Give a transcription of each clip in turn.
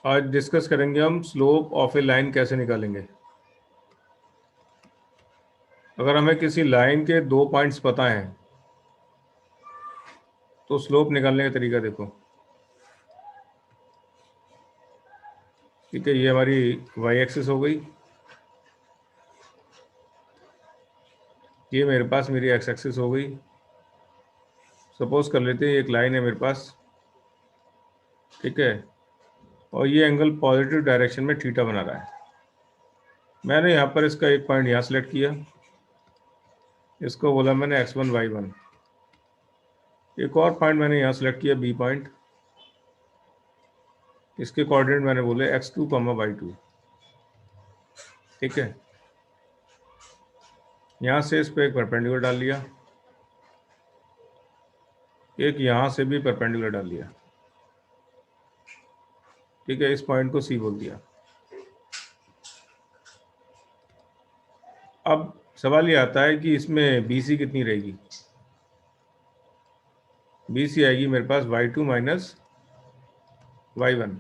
आज डिस्कस करेंगे हम स्लोप ऑफ ए लाइन कैसे निकालेंगे। अगर हमें किसी लाइन के 2 पॉइंट्स पता हैं तो स्लोप निकालने का तरीका देखो। ठीक है, ये हमारी वाई एक्सिस हो गई, ये मेरे पास मेरी एक्स एक्सिस हो गई। सपोज कर लेते हैं एक लाइन है मेरे पास, ठीक है, और ये एंगल पॉजिटिव डायरेक्शन में थीटा बना रहा है। मैंने यहाँ पर इसका एक पॉइंट यहाँ सेलेक्ट किया, इसको बोला मैंने x1 y1। एक और पॉइंट मैंने यहाँ सेलेक्ट किया b पॉइंट, इसके कोऑर्डिनेट मैंने बोले x2, y2। ठीक है, यहाँ से इस पर एक परपेंडिकुलर डाल लिया, एक यहाँ से भी परपेंडिकुलर डाल लिया। ठीक है, इस पॉइंट को C बोल दिया। अब सवाल ये आता है कि इसमें BC कितनी रहेगी। BC आएगी मेरे पास y2 माइनस y1।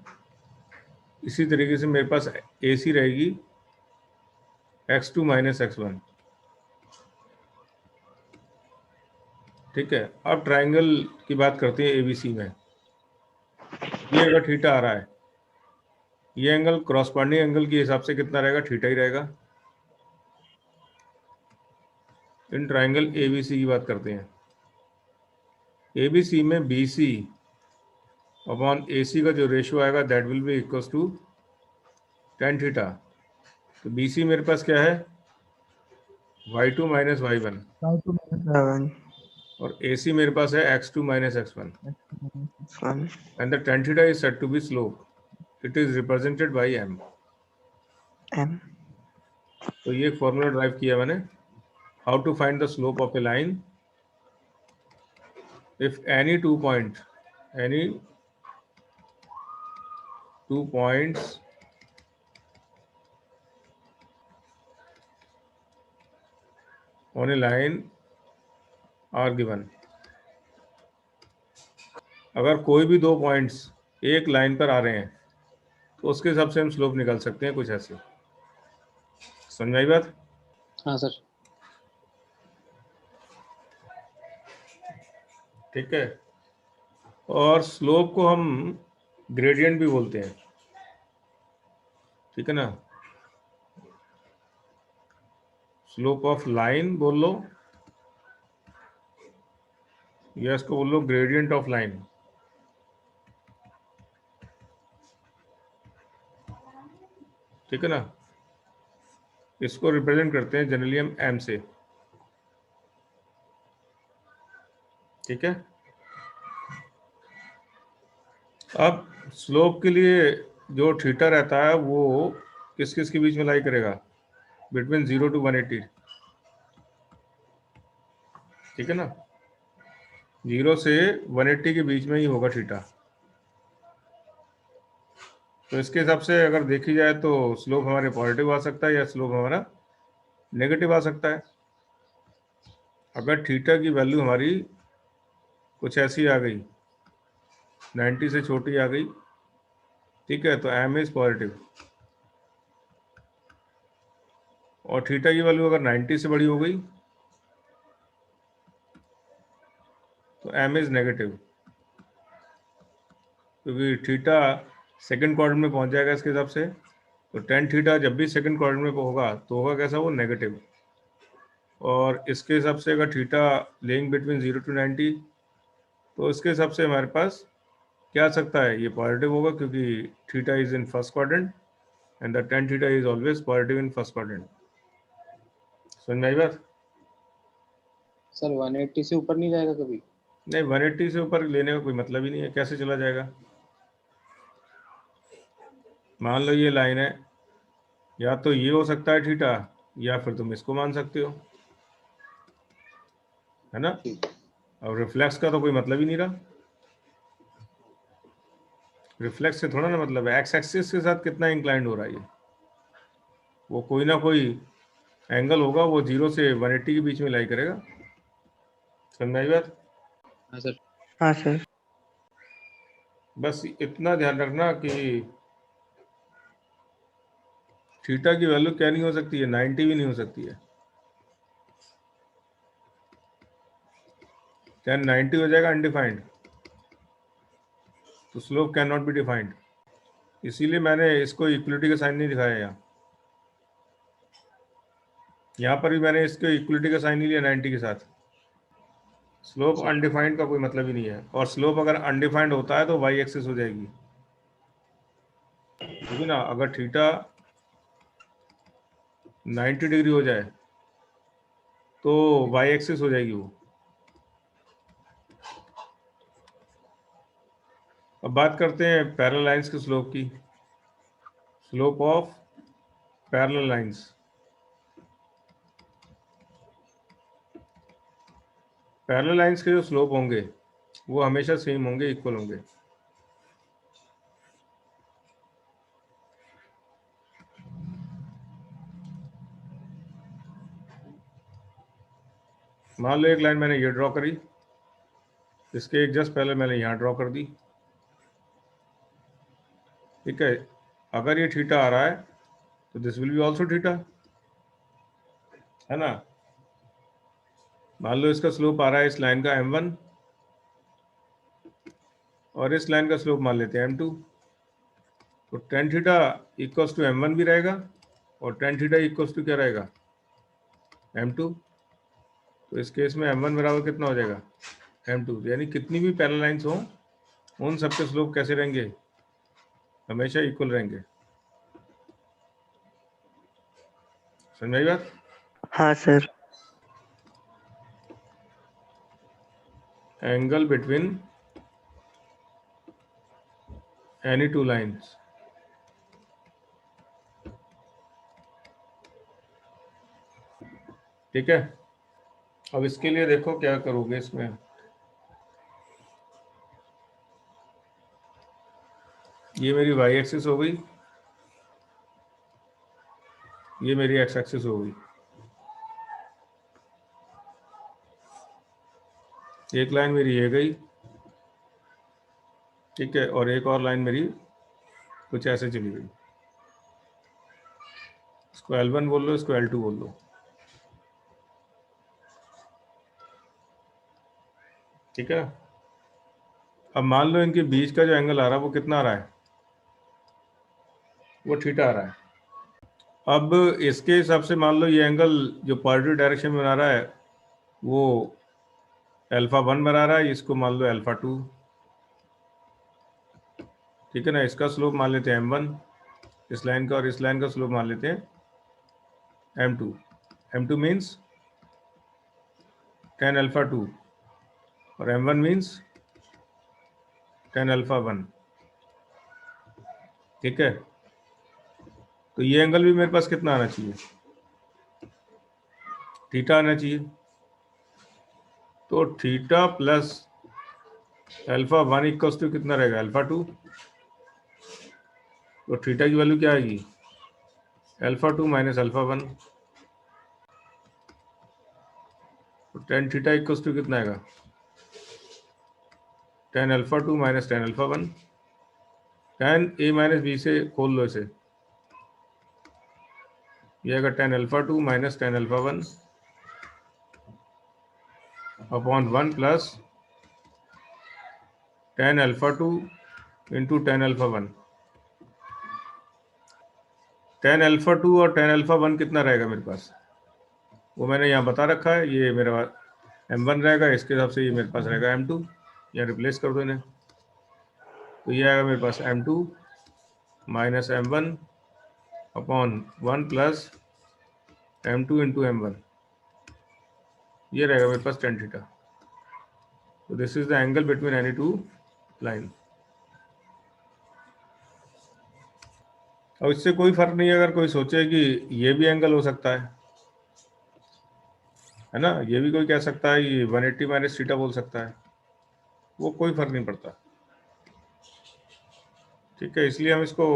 इसी तरीके से मेरे पास AC रहेगी x2 माइनस x1। ठीक है, अब ट्राइंगल की बात करते हैं ABC में। ये अगर थीटा आ रहा है, ये एंगल क्रॉसपॉन्डिंग एंगल के हिसाब से कितना रहेगा, थीटा ही रहेगा। इन ट्राइंगल ABC की बात करते हैं। ABC में BC अपॉन AC का जो रेशियो आएगा that will be equal to tan theta. तो BC मेरे पास क्या है, y2 माइनस y1, और AC मेरे पास है x2 minus x1। And the tan theta is said to be slope, it is represented by m। तो ये फॉर्मूला ड्राइव किया मैंने, how to find the slope of a line if any two points on a line are given। अगर कोई भी 2 points एक line पर आ रहे हैं तो उसके हिसाब से हम स्लोप निकाल सकते हैं, कुछ ऐसे। समझ आई बात? हाँ सर। ठीक है, और स्लोप को हम ग्रेडियंट भी बोलते हैं। ठीक है ना, स्लोप ऑफ लाइन बोल लो या इसको बोल लो ग्रेडियंट ऑफ लाइन। ठीक है ना, इसको रिप्रेजेंट करते हैं जनरली हम m से। ठीक है, अब स्लोप के लिए जो थीटा रहता है वो किस किस के बीच में लाई करेगा, बिटवीन 0 to 180। ठीक है ना, 0 से 180 के बीच में ही होगा थीटा। तो इसके हिसाब से अगर देखी जाए तो स्लोप हमारे पॉजिटिव आ सकता है या स्लोप हमारा नेगेटिव आ सकता है। अगर थीटा की वैल्यू हमारी कुछ ऐसी आ गई, 90 से छोटी आ गई, ठीक है, तो m इज पॉजिटिव। और थीटा की वैल्यू अगर 90 से बड़ी हो गई तो m इज नेगेटिव, क्योंकि थीटा सेकंड क्वाड्रेंट में पहुंच जाएगा इसके हिसाब से। तो tan थीटा जब भी सेकंड क्वाड्रेंट में होगा तो होगा कैसा, वो नेगेटिव। और इसके हिसाब से अगर थीटा लेंगे बिटवीन 0 to 90 तो इसके हिसाब से हमारे पास क्या आ सकता है, ये पॉजिटिव होगा क्योंकि theta is in first quadrant and the tan theta is always positive in first quadrant. समझ में आई बात? सर 180 से ऊपर नहीं जाएगा कभी? नहीं, 180 से ऊपर लेने का कोई मतलब ही नहीं है, कैसे चला जाएगा। मान लो ये लाइन है, या तो ये हो सकता है थीटा, या फिर तुम इसको मान सकते हो, है ना। अब रिफ्लेक्स का तो कोई मतलब ही नहीं रहा, रिफ्लेक्स से थोड़ा ना मतलब है, एक्स एक्सिस के साथ कितना इंक्लाइंड हो रहा है ये, वो कोई ना कोई एंगल होगा, वो 0 से 180 के बीच में लाई करेगा। समझ में आई बात? हाँ सर। हाँ सर। बस इतना ध्यान रखना कि थीटा की वैल्यू क्या नहीं हो सकती है, 90 भी नहीं हो सकती है। 1090 हो जाएगा अनडिफाइंड, तो slope can not be defined. इसीलिए मैंने इसको इक्वलिटी का साइन नहीं दिखाया यहाँ पर भी मैंने इसको इक्वलिटी का साइन नहीं लिया 90 के साथ। स्लोप अनडिफाइंड का कोई मतलब ही नहीं है, और स्लोप अगर अनडिफाइंड होता है तो वाई एक्सिस हो जाएगी, ठीक है ना। अगर थीटा 90 डिग्री हो जाए तो वाई एक्सिस हो जाएगी वो। अब बात करते हैं पैरेलल लाइंस के स्लोप की। Slope of parallel lines, parallel lines के जो स्लोप होंगे वो हमेशा सेम होंगे, इक्वल होंगे। मान लो एक लाइन मैंने ये ड्रॉ करी, इसके एक जस्ट पहले मैंने यहाँ ड्रॉ कर दी, ठीक है। अगर ये थीटा आ रहा है तो this will be also theta, है ना। मान लो इसका स्लोप आ रहा है इस लाइन का m1, और इस लाइन का स्लोप मान लेते हैं m2, तो tan theta equals to m1 भी रहेगा, और tan थीटा इक्वल्स टू क्या रहेगा, m2। तो इस केस में m1 बराबर कितना हो जाएगा, m2। यानी कितनी भी पैरेलल लाइंस हो उन सबके स्लोप कैसे रहेंगे, हमेशा इक्वल रहेंगे। समझ बात? हाँ sir. Angle between any two lines, ठीक है। अब इसके लिए देखो क्या करोगे इसमें। ये मेरी वाई एक्सिस हो गई, ये मेरी एक्स एक्सिस हो गई। एक लाइन मेरी ये गई, ठीक है, और एक और लाइन मेरी कुछ ऐसे चली गई। इसको L1 बोल लो, इसको L2 बोल लो, ठीक है। अब मान लो इनके बीच का जो एंगल आ रहा है वो कितना आ रहा है, वो थीटा आ रहा है। अब इसके हिसाब से मान लो ये एंगल जो पॉजिटिव डायरेक्शन में बना रहा है वो α1 बना रहा है, इसको मान लो α2, ठीक है ना। इसका स्लोप मान लेते हैं m1 इस लाइन का, और इस लाइन का स्लोप मान लेते हैं m2। m2 मीन्स tan α2, और m1 मीन्स tan α1, ठीक है। तो ये एंगल भी मेरे पास कितना आना चाहिए, थीटा आना चाहिए। तो थीटा प्लस α1 इक्वल्स टू कितना रहेगा, α2। तो थीटा की वैल्यू क्या आएगी, α2 माइनस α1। तो tan थीटा इक्वल्स टू कितना आएगा, tan α2 minus tan α1। tan a minus b से खोल लो इसे, ये आएगा tan α2 minus tan α1 upon 1 plus tan α2 into tan α1। tan α2 और tan α1 कितना रहेगा मेरे पास, वो मैंने यहाँ बता रखा है। ये मेरा m1 रहेगा, इसके हिसाब से ये मेरे पास रहेगा m2, यहाँ रिप्लेस कर दो इन्हें। तो ये आएगा मेरे पास m2 minus m1 upon 1 plus m2 into m1, ये रहेगा मेरे पास tan थीटा। तो this is the angle between any two line. अब इससे कोई फर्क नहीं है अगर कोई सोचे कि ये भी एंगल हो सकता है ना, ये भी कोई कह सकता है ये 180 माइनस थीटा बोल सकता है, वो कोई फर्क नहीं पड़ता, ठीक है। इसलिए हम इसको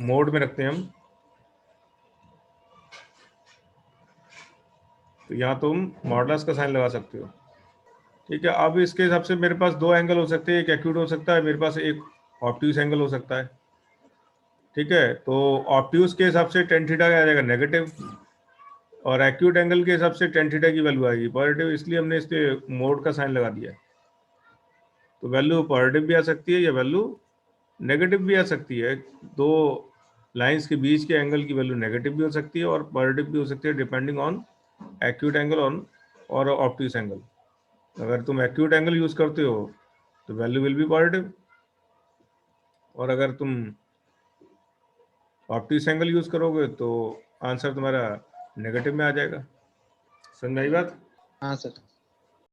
मोड में रखते हैं हम। तो यहाँ तुम मॉडुलस का साइन लगा सकते हो, ठीक है। अब इसके हिसाब से मेरे पास दो एंगल हो सकते हैं, एक एक्यूट हो सकता है मेरे पास, एक ऑब्ट्यूस एंगल हो सकता है। ठीक है, तो ऑब्ट्यूज के हिसाब से टेन थीटा क्या आ जाएगा, नेगेटिव, और एक्यूट एंगल के हिसाब से टेन थीटा की वैल्यू आएगी पॉजिटिव, इसलिए हमने इसके मोड का साइन लगा दिया। तो वैल्यू पॉजिटिव भी आ सकती है या वैल्यू नेगेटिव भी आ सकती है। दो लाइंस के बीच के एंगल की वैल्यू नेगेटिव भी हो सकती है और पॉजिटिव भी हो सकती है, depending on acute angle on और ऑब्ट्यूज एंगल। अगर तुम एक्यूट एंगल यूज करते हो तो वैल्यू विल बी पॉजिटिव, और अगर तुम ऑब्ट्यूज एंगल यूज करोगे तो आंसर तुम्हारा नेगेटिव में आ जाएगा। समझ में आई बात? हाँ सर।